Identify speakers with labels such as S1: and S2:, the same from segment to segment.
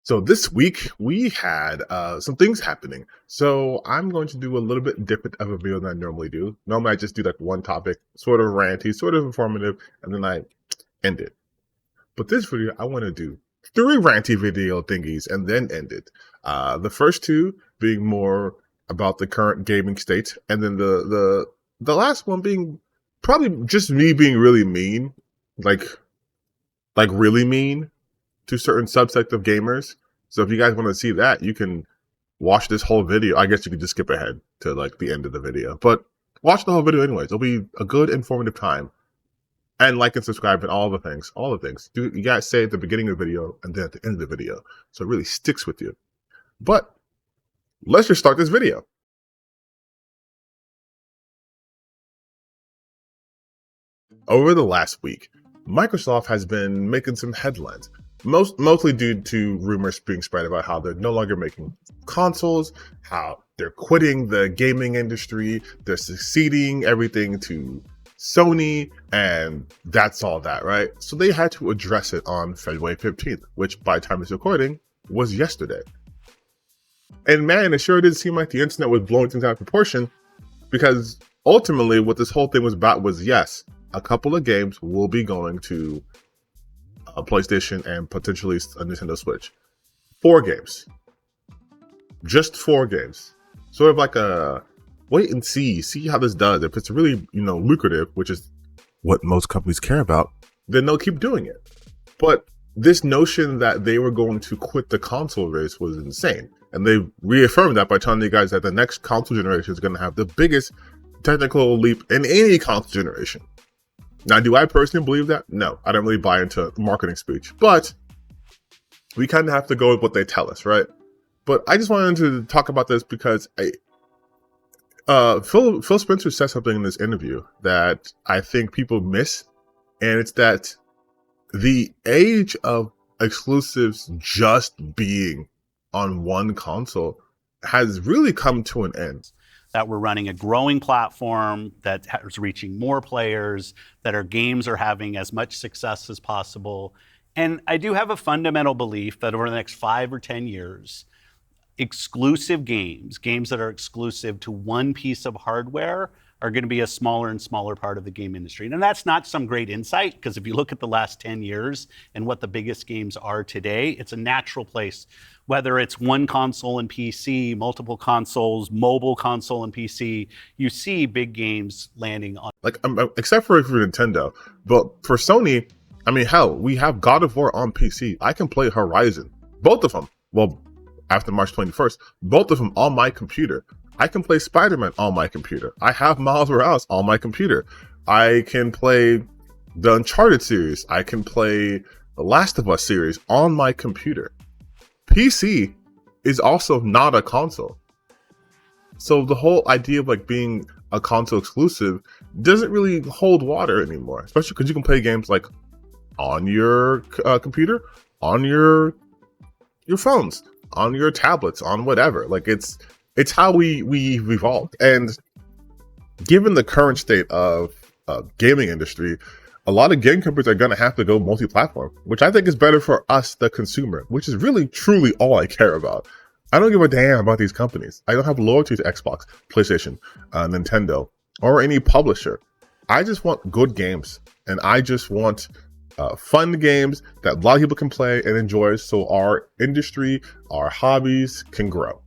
S1: So this week we had some things happening. So I'm going to do a little bit different of a video than I normally do. Normally I just do like one topic, sort of ranty, sort of informative, and then I end it. But this video I want to do 3 ranty video thingies and then end it. The first 2 being more about the current gaming state, and then the last one being probably just me being really mean, like really mean to certain subsect of gamers. So if you guys want to see that, you can watch this whole video. I guess you can just skip ahead to like the end of the video, but watch the whole video anyways. It'll be a good informative time. And like and subscribe and all the things. You guys say at the beginning of the video and then at the end of the video. So it really sticks with you. But let's just start this video. Over the last week, Microsoft has been making some headlines, mostly due to rumors being spread about how they're no longer making consoles, how they're quitting the gaming industry, they're succeeding everything to Sony, and that's all that, right? So they had to address it on February 15th, which by the time it's recording was yesterday. And man, it sure did seem like the internet was blowing things out of proportion, because ultimately what this whole thing was about was, yes, a couple of games will be going to a PlayStation and potentially a Nintendo Switch. 4 games. Just 4 games. Sort of like a wait and see how this does. If it's really, lucrative, which is what most companies care about, then they'll keep doing it. But this notion that they were going to quit the console race was insane. And they reaffirmed that by telling you guys that the next console generation is going to have the biggest technical leap in any console generation. Now, do I personally believe that? No, I don't really buy into marketing speech, but we kind of have to go with what they tell us, right? But I just wanted to talk about this because Phil Spencer said something in this interview that I think people miss, and it's that the age of exclusives just being on one console has really come to an end.
S2: That we're running a growing platform that is reaching more players, that our games are having as much success as possible. And I do have a fundamental belief that over the next 5 or 10 years, exclusive games that are exclusive to one piece of hardware, are going to be a smaller and smaller part of the game industry. And that's not some great insight, because if you look at the last 10 years and what the biggest games are today, it's a natural place. Whether it's one console and PC, multiple consoles, mobile console and PC, you see big games landing on.
S1: Except for Nintendo. But for Sony, I mean, hell, we have God of War on PC. I can play Horizon. Both of them. Well, after March 21st, both of them on my computer. I can play Spider-Man on my computer. I have Miles Morales on my computer. I can play the Uncharted series. I can play the Last of Us series on my computer. PC is also not a console. So the whole idea of being a console exclusive doesn't really hold water anymore, especially because you can play games on your computer, on your phones, on your tablets, on whatever. It's how we've evolved. And given the current state of gaming industry, a lot of game companies are going to have to go multi-platform, which I think is better for us, the consumer, which is really, truly all I care about. I don't give a damn about these companies. I don't have loyalty to Xbox, PlayStation, Nintendo, or any publisher. I just want good games, and I just want fun games that a lot of people can play and enjoy, so our industry, our hobbies can grow.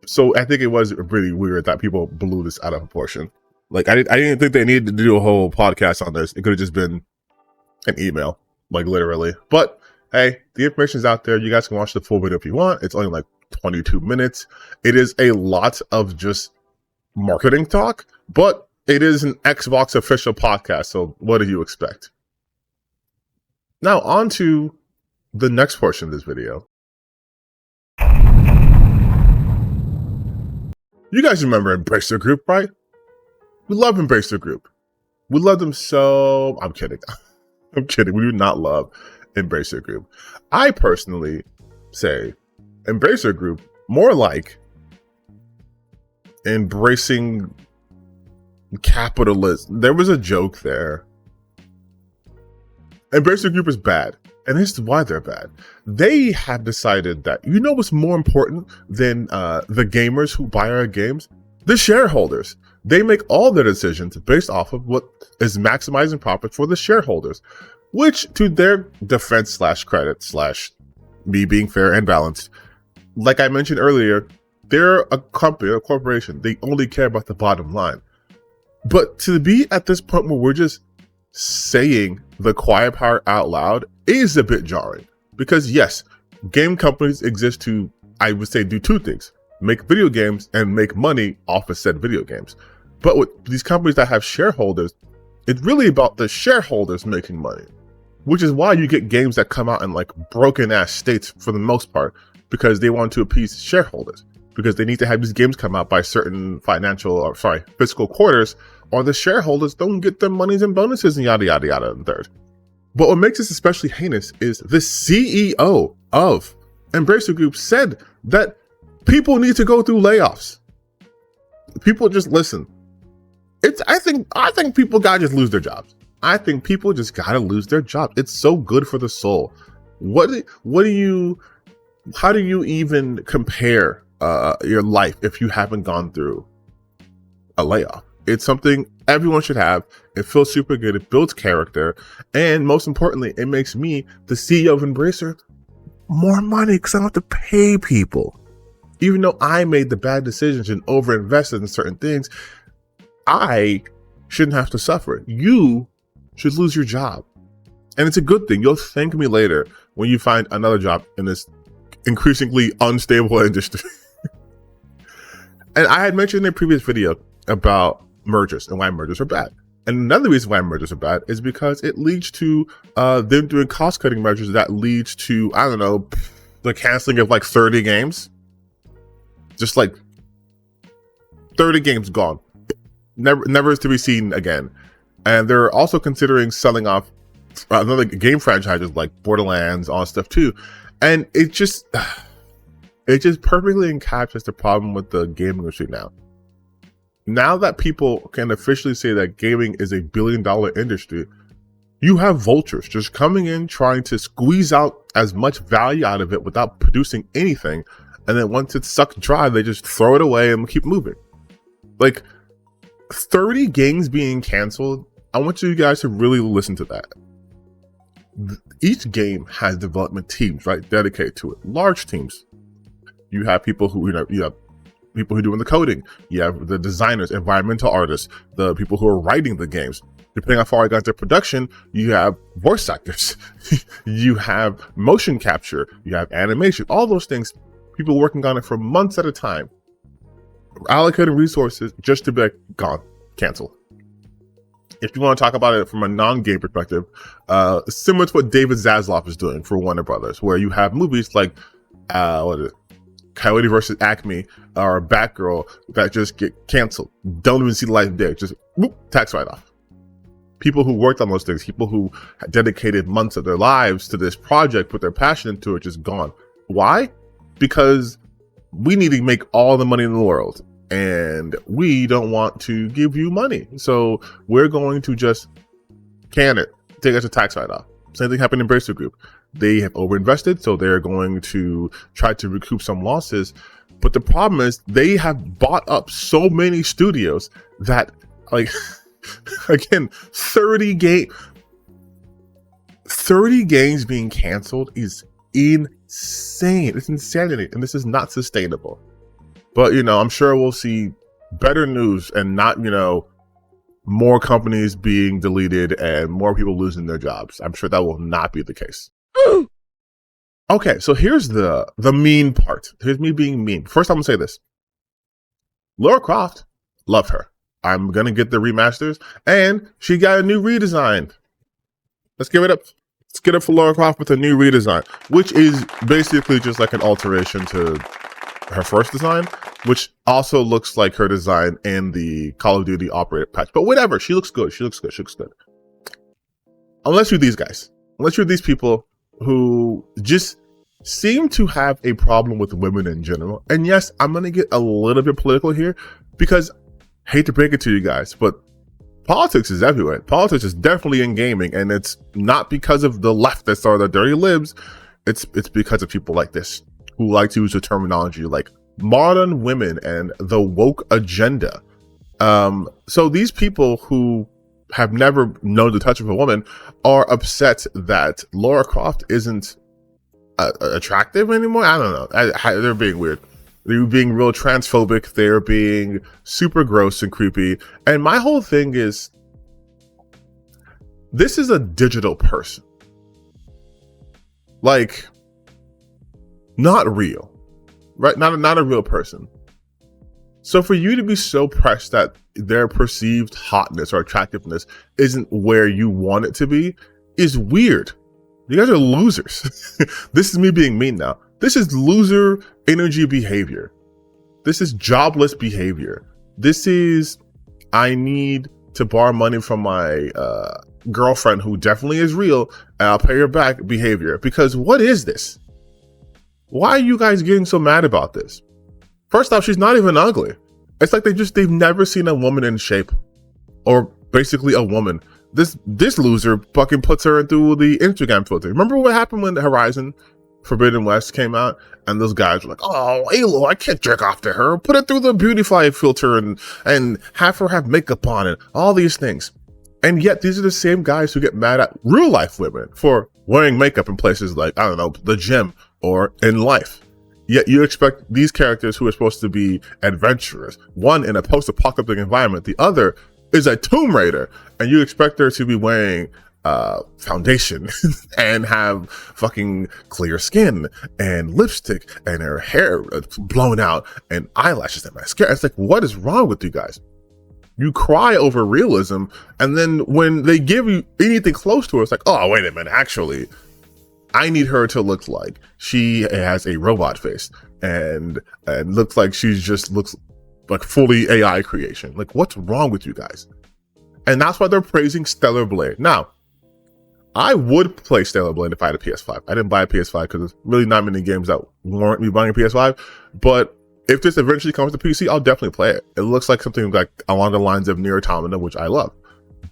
S1: So I think it was really weird that people blew this out of proportion. I didn't think they needed to do a whole podcast on this. It could have just been an email, literally. But hey, the information's out there. You guys can watch the full video if you want. It's only 22 minutes. It is a lot of just marketing talk, but it is an Xbox official podcast. So what do you expect? Now on to the next portion of this video. You guys remember Embracer Group, right? We love Embracer Group. We love them so... I'm kidding. I'm kidding. We do not love Embracer Group. I personally say Embracer Group more like embracing capitalism. There was a joke there. Embracer Group is bad. And this is why they're bad. They have decided that, you know what's more important than the gamers who buy our games? The shareholders. They make all their decisions based off of what is maximizing profit for the shareholders, which, to their defense / credit / me being fair and balanced, like I mentioned earlier, they're a company, a corporation. They only care about the bottom line. But to be at this point where we're just saying the quiet part out loud is a bit jarring, because yes, game companies exist to, I would say, do two things: make video games and make money off of said video games. But with these companies that have shareholders, it's really about the shareholders making money, which is why you get games that come out in like broken ass states for the most part, because they want to appease shareholders, because they need to have these games come out by certain fiscal quarters, or the shareholders don't get their monies and bonuses and yada, yada, yada, and third. But what makes this especially heinous is the CEO of Embracer Group said that people need to go through layoffs. People just listen. I think people gotta just lose their jobs. I think people just gotta lose their jobs. It's so good for the soul. How do you even compare your life if you haven't gone through a layoff? It's something everyone should have. It feels super good. It builds character. And most importantly, it makes me, the CEO of Embracer, more money because I don't have to pay people. Even though I made the bad decisions and overinvested in certain things, I shouldn't have to suffer. You should lose your job. And it's a good thing. You'll thank me later when you find another job in this increasingly unstable industry. And I had mentioned in a previous video about mergers and why mergers are bad. And another reason why mergers are bad is because it leads to them doing cost-cutting measures that leads to, I don't know, the canceling of like 30 games. Just like 30 games gone. Never is to be seen again. And they're also considering selling off another game franchises like Borderlands, all stuff too. And it just perfectly encapsulates the problem with the gaming industry now. Now that people can officially say that gaming is a billion-dollar industry, you have vultures just coming in trying to squeeze out as much value out of it without producing anything. And then once it's sucked dry, they just throw it away and keep moving. Like 30 games being canceled, I want you guys to really listen to that. Each game has development teams, right, dedicated to it. Large teams. You have people who, you have people who are doing the coding. You have the designers, environmental artists, the people who are writing the games. Depending on how far it got to production, you have voice actors, you have motion capture, you have animation, all those things. People working on it for months at a time, allocating resources just to be like, gone, canceled. If you want to talk about it from a non-game perspective, similar to what David Zaslav is doing for Warner Brothers, where you have movies like Coyote versus Acme or Batgirl that just get canceled, don't even see the light of day, just whoop, tax write-off. People who worked on those things, people who dedicated months of their lives to this project, put their passion into it, just gone. Why? Because we need to make all the money in the world and we don't want to give you money. So we're going to just can it, take us a tax write-off. Same thing happened in Embracer Group. They have overinvested, so they're going to try to recoup some losses. But the problem is they have bought up so many studios that, like, again, 30 games being canceled is insane. It's insanity, and this is not sustainable. But, I'm sure we'll see better news and not, more companies being deleted and more people losing their jobs. I'm sure that will not be the case. Okay, so here's the mean part. Here's me being mean. First, I'm gonna say this. Lara Croft, love her. I'm gonna get the remasters, and she got a new redesign. Let's give it up. Let's get up for Lara Croft with a new redesign, which is basically just like an alteration to her first design, which also looks like her design in the Call of Duty Operator patch. But whatever, she looks good. She looks good. Unless you're these guys. Unless you're these people who just seem to have a problem with women in general. And yes, I'm going to get a little bit political here because, hate to break it to you guys, but Politics is everywhere. Politics is definitely in gaming, and it's not because of the leftists or the dirty libs. It's because of people like this who like to use the terminology like modern women and the woke agenda. So these people who have never known the touch of a woman are upset that Lara Croft isn't attractive anymore. I don't know. They're being weird. They're being real transphobic. They're being super gross and creepy. And my whole thing is, this is a digital person. Like, not real, right? Not a real person. So for you to be so pressed that their perceived hotness or attractiveness isn't where you want it to be is weird. You guys are losers. This is me being mean now. This is loser energy behavior. This is jobless behavior. This is, I need to borrow money from my girlfriend who definitely is real and I'll pay her back behavior. Because what is this? Why are you guys getting so mad about this? First off, she's not even ugly. It's like they've never seen a woman in shape, or basically a woman. This loser fucking puts her into the Instagram filter. Remember what happened when Horizon Forbidden West came out, and those guys were like, "Oh, Halo, I can't jerk off to her. Put it through the Beautify filter and have her have makeup on it. All these things." And yet, these are the same guys who get mad at real life women for wearing makeup in places like, I don't know, the gym or in life. Yet you expect these characters who are supposed to be adventurers, one in a post-apocalyptic environment, the other is a Tomb Raider, and you expect her to be wearing foundation and have fucking clear skin and lipstick and her hair blown out and eyelashes and mascara. It's like, what is wrong with you guys? You cry over realism, and then when they give you anything close to it, it's like, oh, wait a minute, actually, I need her to look like she has a robot face and looks like looks like fully AI creation. Like, what's wrong with you guys? And that's why they're praising Stellar Blade. Now, I would play Stellar Blade if I had a PS5. I didn't buy a PS5 because there's really not many games that warrant me buying a PS5. But if this eventually comes to PC, I'll definitely play it. It looks like something like along the lines of Nier Automata, which I love.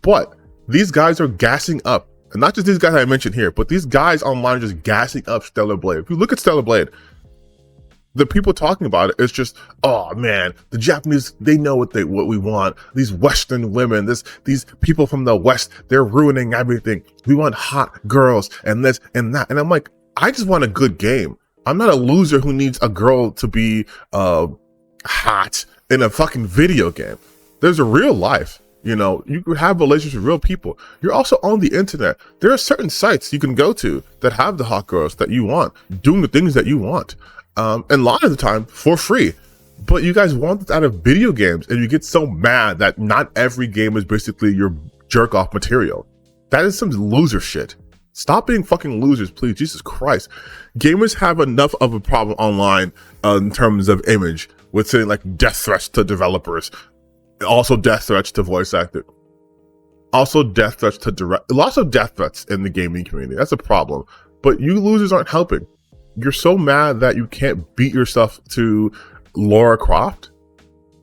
S1: But these guys are gassing up. And not just these guys I mentioned here, but these guys online are just gassing up Stellar Blade. If you look at Stellar Blade, the people talking about it, it's just, oh man, the Japanese, they know what we want. These Western women, these people from the West, they're ruining everything. We want hot girls and this and that. And I'm like, I just want a good game. I'm not a loser who needs a girl to be hot in a fucking video game. There's a real life. You know, you can have relationships with real people. You're also on the internet. There are certain sites you can go to that have the hot girls that you want, doing the things that you want. And a lot of the time for free. But you guys want this out of video games, and you get so mad that not every game is basically your jerk off material. That is some loser shit. Stop being fucking losers, please. Jesus Christ. Gamers have enough of a problem online in terms of image with saying like death threats to developers. Also death threats to voice actors. Also death threats to lots of death threats in the gaming community. That's a problem. But you losers aren't helping. You're so mad that you can't beat yourself to Lara Croft.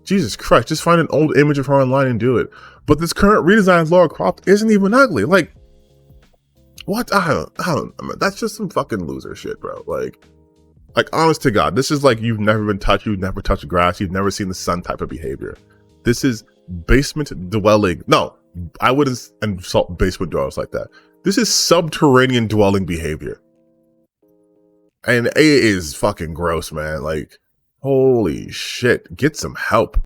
S1: Jesus Christ, just find an old image of her online and do it. But this current redesign of Lara Croft isn't even ugly. Like, what? I don't, that's just some fucking loser shit, bro. Like honest to God, this is like you've never been touched, you've never touched grass, you've never seen the sun type of behavior. This is basement dwelling. No, I wouldn't insult basement dwellers like that. This is subterranean dwelling behavior. And it is fucking gross, man. Like, holy shit. Get some help.